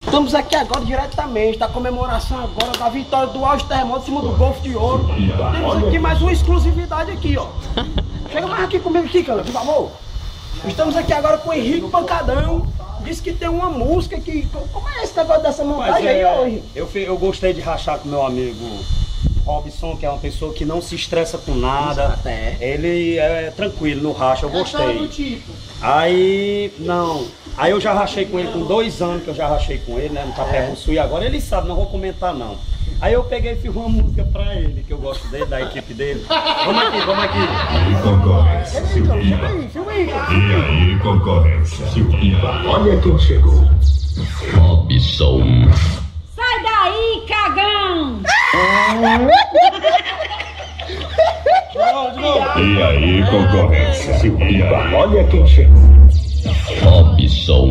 Estamos aqui agora diretamente da comemoração agora da vitória do Auge Terremoto em cima do Golfo de Ouro. Temos aqui mais uma exclusividade aqui, ó. Chega mais aqui comigo aqui, cara, por favor. Estamos aqui agora com o Henrique Pancadão. Disse que tem uma música que... Como é esse negócio dessa montagem aí, ó, Henrique? Eu gostei de rachar com meu amigo Robson, que é uma pessoa que não se estressa com nada. Até. Ele é tranquilo no racha, eu gostei. Do tipo. Aí, não. Aí eu já rachei com ele com 2 anos que eu já rachei com ele, né? No Capé Sul, e agora ele sabe, não vou comentar não. Aí eu peguei e fiz uma música pra ele, que eu gosto dele, da equipe dele. Vamos aqui, vamos aqui. E concorrência, Silpiba. E aí, concorrência, Silpiba. Olha quem chegou. Robson. Sai daí, cagão! E aí, concorrência, Silpiba. Olha quem chegou. Robson.